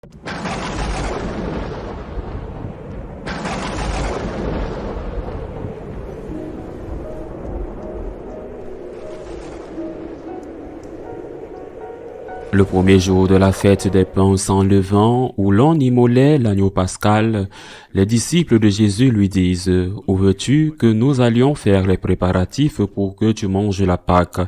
Le premier jour de la fête des pains sans levain, où l'on immolait l'agneau pascal, les disciples de Jésus lui disent « Où veux-tu que nous allions faire les préparatifs pour que tu manges la Pâque ?»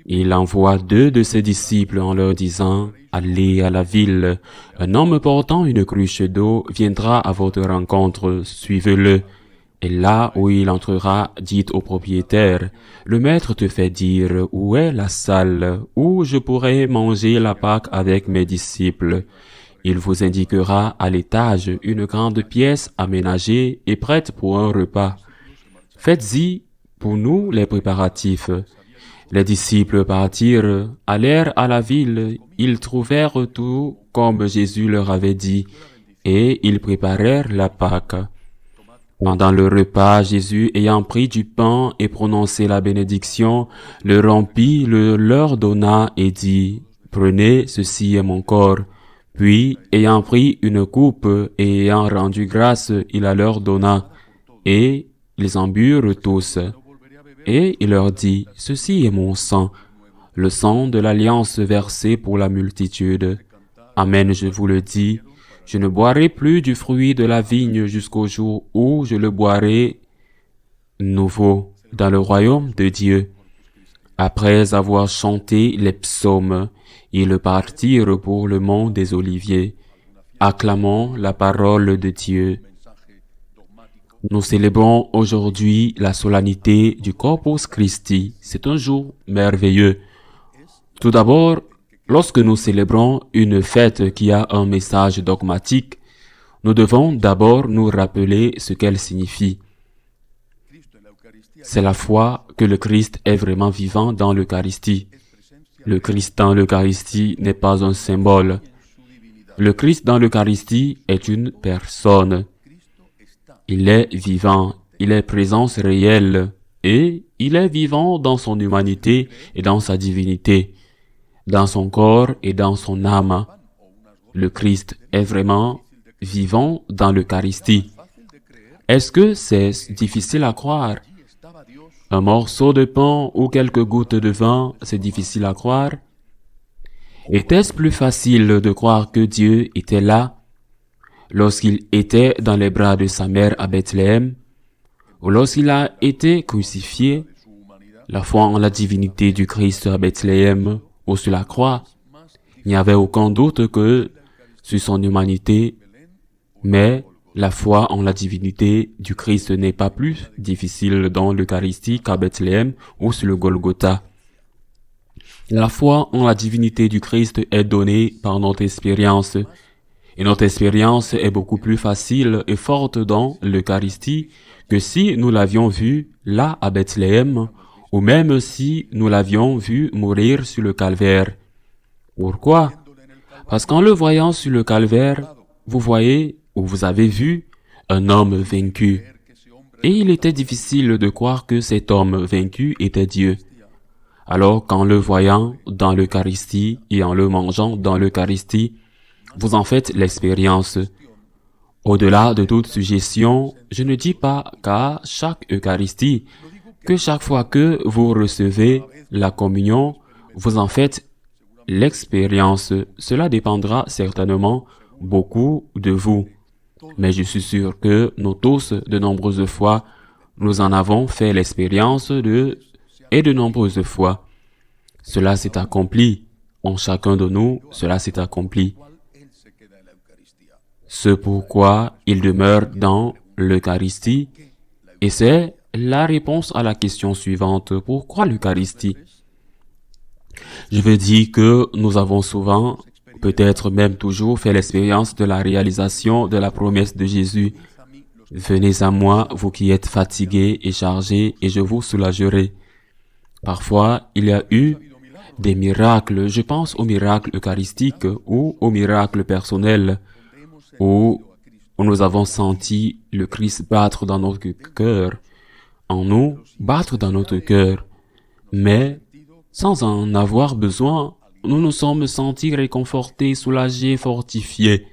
Il envoie 2 de ses disciples en leur disant « Allez à la ville, un homme portant une cruche d'eau viendra à votre rencontre, suivez-le. » Et là où il entrera, dites au propriétaire, « Le maître te fait dire où est la salle où je pourrai manger la Pâque avec mes disciples. » Il vous indiquera à l'étage une grande pièce aménagée et prête pour un repas. Faites-y pour nous les préparatifs. Les disciples partirent, allèrent à la ville, ils trouvèrent tout comme Jésus leur avait dit, et ils préparèrent la Pâque. Pendant le repas, Jésus, ayant pris du pain et prononcé la bénédiction, le rompit, le leur donna et dit, « Prenez, ceci est mon corps. » Puis, ayant pris une coupe et ayant rendu grâce, il la leur donna, et ils en burent tous. Et il leur dit, « Ceci est mon sang, le sang de l'alliance versé pour la multitude. Amen, je vous le dis, je ne boirai plus du fruit de la vigne jusqu'au jour où je le boirai nouveau dans le royaume de Dieu. » Après avoir chanté les psaumes, ils partirent pour le mont des Oliviers. Acclamons la parole de Dieu. Nous célébrons aujourd'hui la solennité du Corpus Christi. C'est un jour merveilleux. Tout d'abord, lorsque nous célébrons une fête qui a un message dogmatique, nous devons d'abord nous rappeler ce qu'elle signifie. C'est la foi que le Christ est vraiment vivant dans l'Eucharistie. Le Christ dans l'Eucharistie n'est pas un symbole. Le Christ dans l'Eucharistie est une personne. Il est vivant, il est présence réelle et il est vivant dans son humanité et dans sa divinité, dans son corps et dans son âme. Le Christ est vraiment vivant dans l'Eucharistie. Est-ce que c'est difficile à croire? Un morceau de pain ou quelques gouttes de vin, c'est difficile à croire? Était-ce plus facile de croire que Dieu était là lorsqu'il était dans les bras de sa mère à Bethléem, ou lorsqu'il a été crucifié? La foi en la divinité du Christ à Bethléem ou sur la croix, il n'y avait aucun doute que sur son humanité, mais la foi en la divinité du Christ n'est pas plus difficile dans l'Eucharistie qu'à Bethléem ou sur le Golgotha. La foi en la divinité du Christ est donnée par notre expérience, et notre expérience est beaucoup plus facile et forte dans l'Eucharistie que si nous l'avions vu là à Bethléem, ou même si nous l'avions vu mourir sur le calvaire. Pourquoi? Parce qu'en le voyant sur le calvaire, vous voyez ou vous avez vu un homme vaincu. Et il était difficile de croire que cet homme vaincu était Dieu. Alors qu'en le voyant dans l'Eucharistie et en le mangeant dans l'Eucharistie, vous en faites l'expérience. Au-delà de toute suggestion, je ne dis pas qu'à chaque Eucharistie, que chaque fois que vous recevez la communion, vous en faites l'expérience. Cela dépendra certainement beaucoup de vous. Mais je suis sûr que nous tous, de nombreuses fois, nous en avons fait l'expérience et de nombreuses fois. Cela s'est accompli. En chacun de nous, cela s'est accompli. Ce pourquoi il demeure dans l'Eucharistie, et c'est la réponse à la question suivante. Pourquoi l'Eucharistie? Je veux dire que nous avons souvent, peut-être même toujours, fait l'expérience de la réalisation de la promesse de Jésus. « Venez à moi, vous qui êtes fatigués et chargés, et je vous soulagerai. » Parfois, il y a eu des miracles, je pense aux miracles eucharistiques ou aux miracles personnels, où nous avons senti le Christ battre dans notre cœur, en nous, battre dans notre cœur, mais sans en avoir besoin, nous nous sommes sentis réconfortés, soulagés, fortifiés,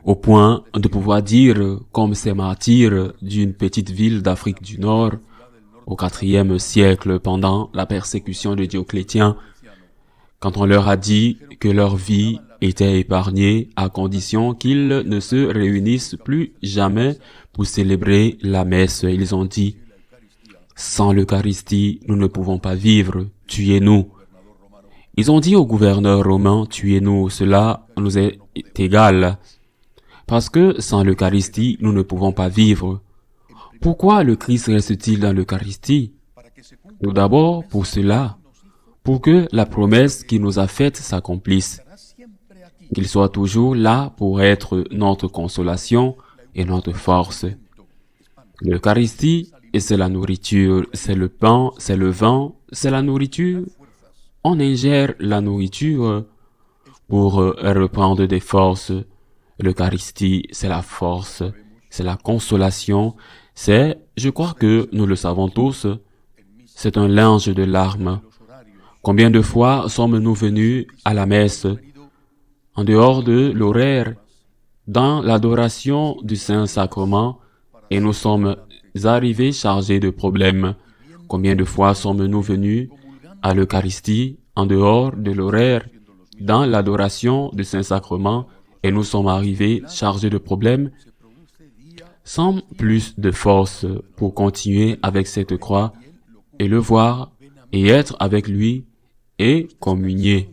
au point de pouvoir dire, comme ces martyrs d'une petite ville d'Afrique du Nord, au IVe siècle, pendant la persécution de Dioclétien, quand on leur a dit que leur vie était épargnée à condition qu'ils ne se réunissent plus jamais pour célébrer la messe. Ils ont dit, sans l'Eucharistie, nous ne pouvons pas vivre, tuez-nous. Ils ont dit au gouverneur romain, tuez-nous, cela nous est égal, parce que sans l'Eucharistie, nous ne pouvons pas vivre. Pourquoi le Christ reste-t-il dans l'Eucharistie? Tout d'abord, pour cela, pour que la promesse qu'il nous a faite s'accomplisse, qu'il soit toujours là pour être notre consolation et notre force. L'Eucharistie, c'est la nourriture, c'est le pain, c'est le vin, c'est la nourriture. On ingère la nourriture pour reprendre des forces. L'Eucharistie, c'est la force, c'est la consolation, je crois que nous le savons tous, c'est un linge de larmes. Combien de fois sommes-nous venus à la messe, en dehors de l'horaire, dans l'adoration du Saint-Sacrement, et nous sommes arrivés chargés de problèmes. Combien de fois sommes-nous venus à l'Eucharistie, en dehors de l'horaire, dans l'adoration du Saint-Sacrement, et nous sommes arrivés chargés de problèmes, sans plus de force pour continuer avec cette croix, et le voir, et être avec lui, et communier.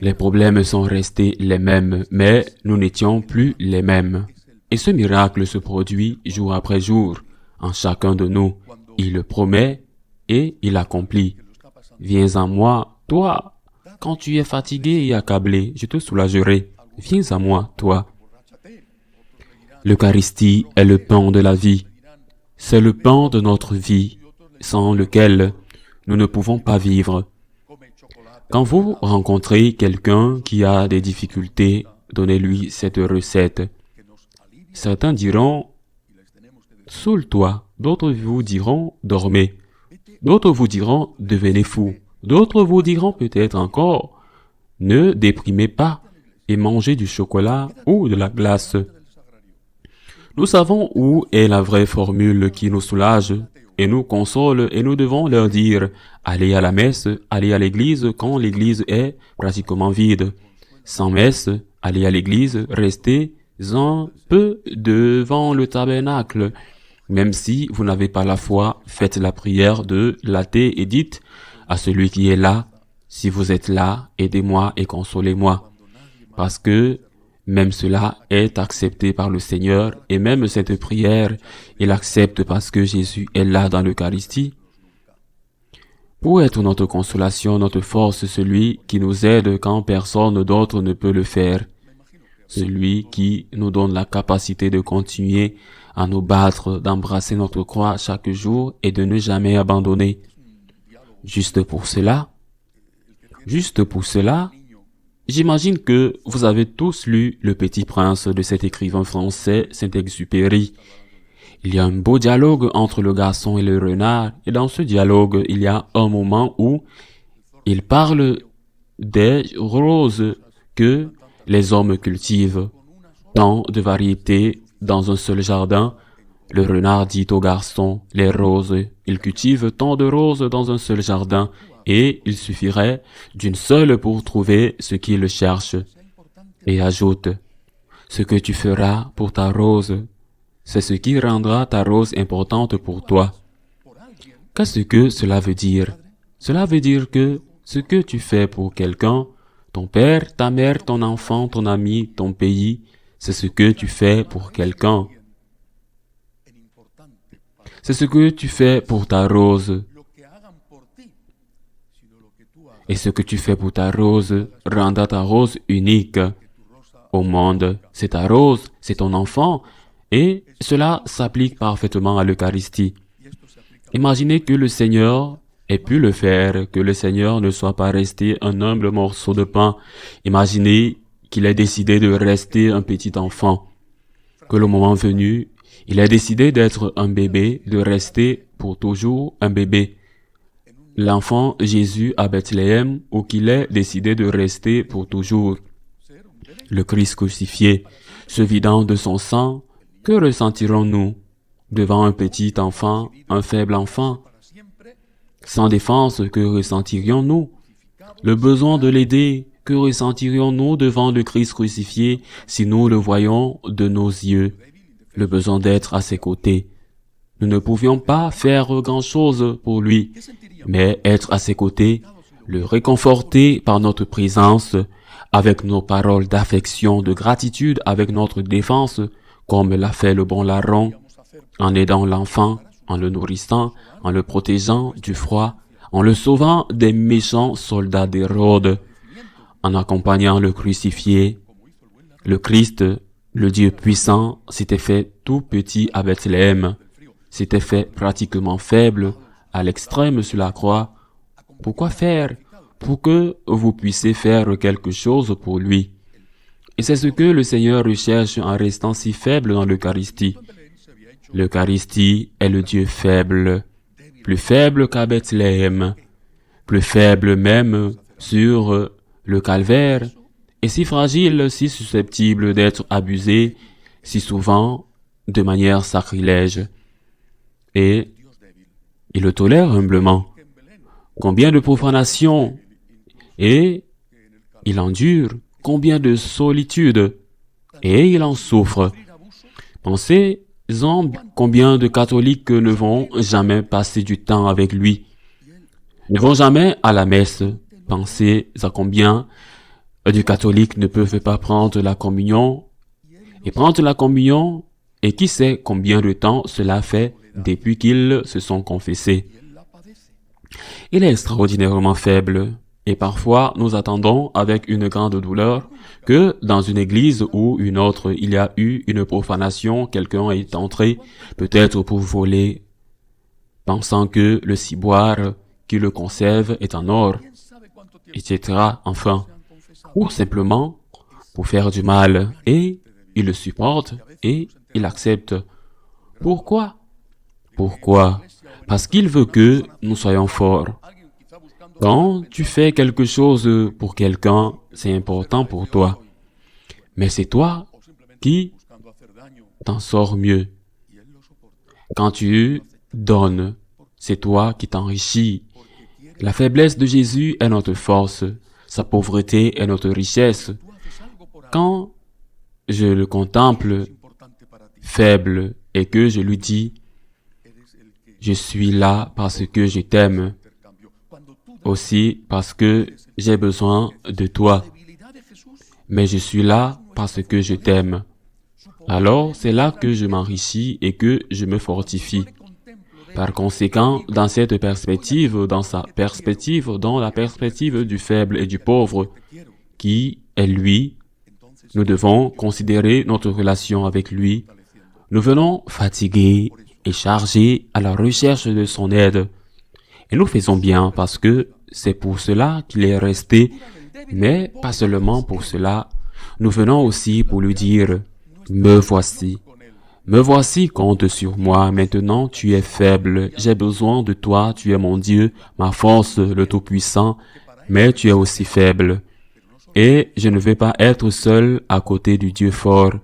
Les problèmes sont restés les mêmes, mais nous n'étions plus les mêmes. Et ce miracle se produit jour après jour, en chacun de nous. Il le promet et il accomplit. Viens à moi, toi, quand tu es fatigué et accablé, je te soulagerai. Viens à moi, toi. L'Eucharistie est le pain de la vie. C'est le pain de notre vie, sans lequel nous ne pouvons pas vivre. Quand vous rencontrez quelqu'un qui a des difficultés, donnez-lui cette recette. Certains diront, saoule-toi. D'autres vous diront, dormez. D'autres vous diront, devenez fou. D'autres vous diront peut-être encore, ne déprimez pas et mangez du chocolat ou de la glace. Nous savons où est la vraie formule qui nous soulage et nous console et nous devons leur dire, allez à la messe, allez à l'église quand l'église est pratiquement vide. Sans messe, allez à l'église, restez un peu devant le tabernacle. Même si vous n'avez pas la foi, faites la prière de l'athée et dites à celui qui est là, si vous êtes là, aidez-moi et consolez-moi. Parce que même cela est accepté par le Seigneur et même cette prière, il accepte parce que Jésus est là dans l'Eucharistie. Pour être notre consolation, notre force, celui qui nous aide quand personne d'autre ne peut le faire. Celui qui nous donne la capacité de continuer à nous battre, d'embrasser notre croix chaque jour et de ne jamais abandonner. Juste pour cela, j'imagine que vous avez tous lu Le Petit Prince de cet écrivain français Saint-Exupéry. Il y a un beau dialogue entre le garçon et le renard, et dans ce dialogue, il y a un moment où il parle des roses que les hommes cultivent, tant de variétés dans un seul jardin. Le renard dit au garçon, les roses, ils cultivent tant de roses dans un seul jardin, et il suffirait d'une seule pour trouver ce qu'ils cherchent. Et ajoute, ce que tu feras pour ta rose, c'est ce qui rendra ta rose importante pour toi. Qu'est-ce que cela veut dire? Cela veut dire que ce que tu fais pour quelqu'un, ton père, ta mère, ton enfant, ton ami, ton pays, c'est ce que tu fais pour quelqu'un. C'est ce que tu fais pour ta rose. Et ce que tu fais pour ta rose rendra ta rose unique au monde. C'est ta rose, c'est ton enfant. Et cela s'applique parfaitement à l'Eucharistie. Imaginez que le Seigneur ait pu le faire, que le Seigneur ne soit pas resté un humble morceau de pain. Imaginez qu'il ait décidé de rester un petit enfant. Que le moment venu, il ait décidé d'être un bébé, de rester pour toujours un bébé. l'enfant Jésus à Bethléem ou qu'il ait décidé de rester pour toujours. Le Christ crucifié, se vidant de son sang, que ressentirons-nous devant un petit enfant, un faible enfant? Sans défense, que ressentirions-nous? Le besoin de l'aider, que ressentirions-nous devant le Christ crucifié si nous le voyons de nos yeux? Le besoin d'être à ses côtés. Nous ne pouvions pas faire grand-chose pour lui, mais être à ses côtés, le réconforter par notre présence, avec nos paroles d'affection, de gratitude, avec notre défense, comme l'a fait le bon larron, en aidant l'enfant, en le nourrissant, en le protégeant du froid, en le sauvant des méchants soldats d'Hérode, en accompagnant le crucifié. Le Christ, le Dieu puissant, s'était fait tout petit à Bethléem, s'était fait pratiquement faible, à l'extrême sur la croix. Pourquoi faire? Pour que vous puissiez faire quelque chose pour lui. Et c'est ce que le Seigneur recherche en restant si faible dans l'Eucharistie. L'Eucharistie est le Dieu faible, plus faible qu'à Bethléem, plus faible même sur le calvaire, et si fragile, si susceptible d'être abusé, si souvent de manière sacrilège. Et il le tolère humblement. Combien de profanations, et il endure combien de solitude, et il en souffre. Pensez-en combien de catholiques ne vont jamais passer du temps avec lui, ne vont jamais à la messe. Pensez à combien de catholiques ne peuvent pas prendre la communion, et qui sait combien de temps cela fait depuis qu'ils se sont confessés. Il est extraordinairement faible, et parfois nous attendons avec une grande douleur que dans une église ou une autre il y a eu une profanation, quelqu'un est entré, peut-être pour voler, pensant que le ciboire qui le conserve est en or, etc. Enfin, ou simplement pour faire du mal, et il le supporte et il accepte. Pourquoi? Pourquoi? Parce qu'il veut que nous soyons forts. Quand tu fais quelque chose pour quelqu'un, c'est important pour toi. Mais c'est toi qui t'en sors mieux. Quand tu donnes, c'est toi qui t'enrichis. La faiblesse de Jésus est notre force. Sa pauvreté est notre richesse. Quand je le contemple faible et que je lui dis, je suis là parce que je t'aime, aussi parce que j'ai besoin de toi, mais je suis là parce que je t'aime. Alors, c'est là que je m'enrichis et que je me fortifie. Par conséquent, dans cette perspective, dans la perspective du faible et du pauvre, qui est lui, nous devons considérer notre relation avec lui. Nous venons fatigués et chargés à la recherche de son aide. Et nous faisons bien parce que c'est pour cela qu'il est resté, mais pas seulement pour cela. Nous venons aussi pour lui dire, me voici, compte sur moi, maintenant tu es faible, j'ai besoin de toi, tu es mon Dieu, ma force, le Tout-Puissant, mais tu es aussi faible. Et je ne veux pas être seul à côté du Dieu fort,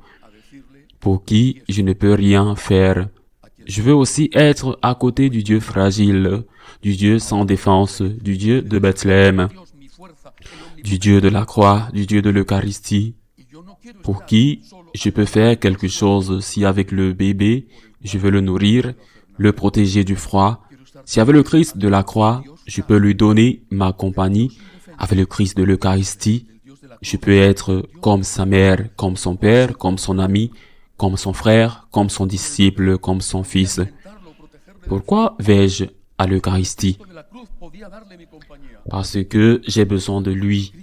pour qui je ne peux rien faire. Je veux aussi être à côté du Dieu fragile, du Dieu sans défense, du Dieu de Bethléem, du Dieu de la croix, du Dieu de l'Eucharistie, pour qui je peux faire quelque chose si avec le bébé, je veux le nourrir, le protéger du froid. Si avec le Christ de la croix, je peux lui donner ma compagnie, avec le Christ de l'Eucharistie, je peux être comme sa mère, comme son père, comme son ami, comme son frère, comme son disciple, comme son fils. Pourquoi vais-je à l'Eucharistie? Parce que j'ai besoin de lui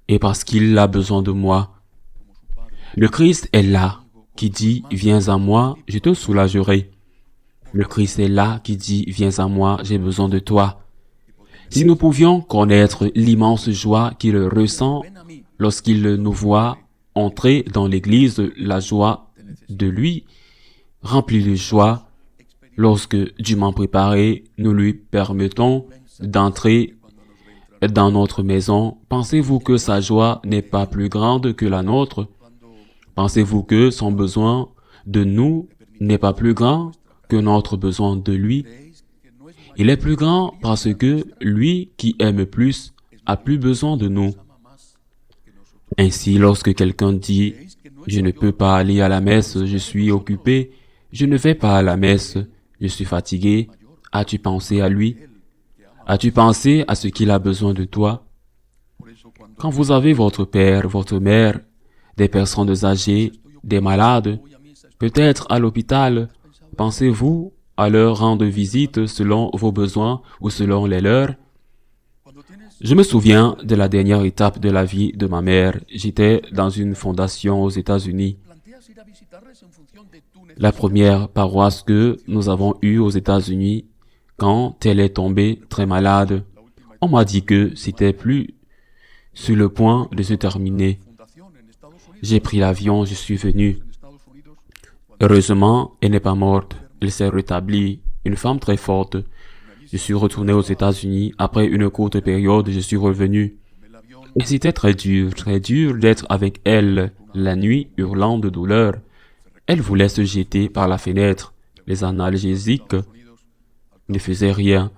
et parce qu'il a besoin de moi. Le Christ est là, qui dit « Viens à moi, je te soulagerai ». Le Christ est là, qui dit « Viens à moi, j'ai besoin de toi ». Si nous pouvions connaître l'immense joie qu'il ressent lorsqu'il nous voit entrer dans l'Église, la joie de lui, rempli de joie, Lorsque, dûment préparé, nous lui permettons d'entrer dans notre maison, pensez-vous que sa joie n'est pas plus grande que la nôtre? Pensez-vous que son besoin de nous n'est pas plus grand que notre besoin de lui? Il est plus grand parce que lui qui aime plus a plus besoin de nous. Ainsi, lorsque quelqu'un dit « Je ne peux pas aller à la messe, je suis occupé, je ne vais pas à la messe, je suis fatigué », as-tu pensé à lui? As-tu pensé à ce qu'il a besoin de toi? Quand vous avez votre père, votre mère, des personnes âgées, des malades, peut-être à l'hôpital, pensez-vous à leur rendre visite selon vos besoins ou selon les leurs? Je me souviens de la dernière étape de la vie de ma mère. J'étais dans une fondation aux États-Unis. La première paroisse que nous avons eue aux États-Unis, quand elle est tombée très malade, on m'a dit que c'était plus sur le point de se terminer. J'ai pris l'avion, je suis venu. Heureusement, elle n'est pas morte. Elle s'est rétablie, une femme très forte. Je suis retourné aux États-Unis. Après une courte période, je suis revenu. Et c'était très dur d'être avec elle la nuit, hurlant de douleur. Elle voulait se jeter par la fenêtre. Les analgésiques ne faisaient rien.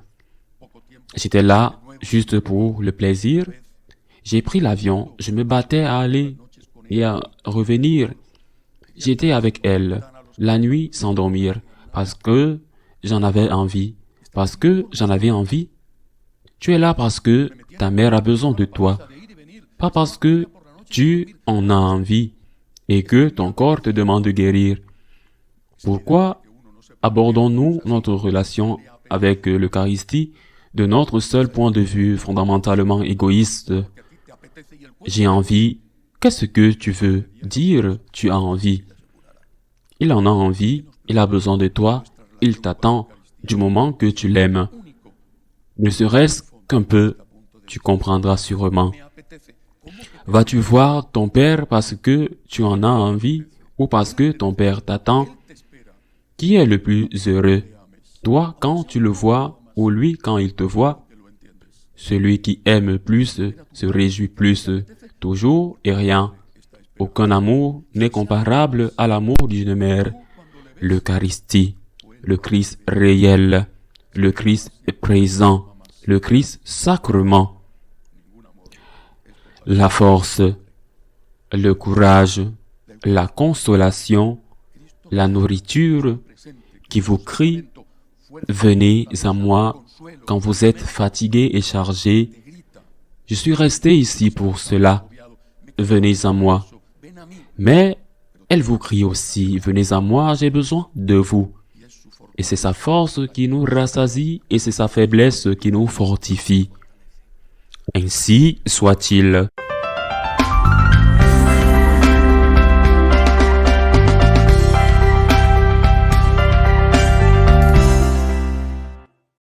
J'étais là juste pour le plaisir. J'ai pris l'avion. Je me battais à aller et à revenir. J'étais avec elle la nuit sans dormir parce que j'en avais envie. Parce que j'en avais envie. Tu es là parce que ta mère a besoin de toi. Pas parce que tu en as envie et que ton corps te demande de guérir. Pourquoi abordons-nous notre relation avec l'Eucharistie de notre seul point de vue fondamentalement égoïste? J'ai envie. Qu'est-ce que tu veux dire? Tu as envie. Il en a envie, il a besoin de toi, il t'attend du moment que tu l'aimes. Ne serait-ce qu'un peu, tu comprendras sûrement. Vas-tu voir ton père parce que tu en as envie ou parce que ton père t'attend? Qui est le plus heureux? Toi quand tu le vois ou lui quand il te voit? Celui qui aime plus se réjouit plus, toujours et rien. Aucun amour n'est comparable à l'amour d'une mère. L'Eucharistie, le Christ réel, le Christ présent, le Christ sacrement. La force, le courage, la consolation, la nourriture qui vous crie « Venez à moi quand vous êtes fatigué et chargé. Je suis resté ici pour cela. Venez à moi. » Mais elle vous crie aussi « Venez à moi, j'ai besoin de vous. » Et c'est sa force qui nous rassasie et c'est sa faiblesse qui nous fortifie. Ainsi soit-il.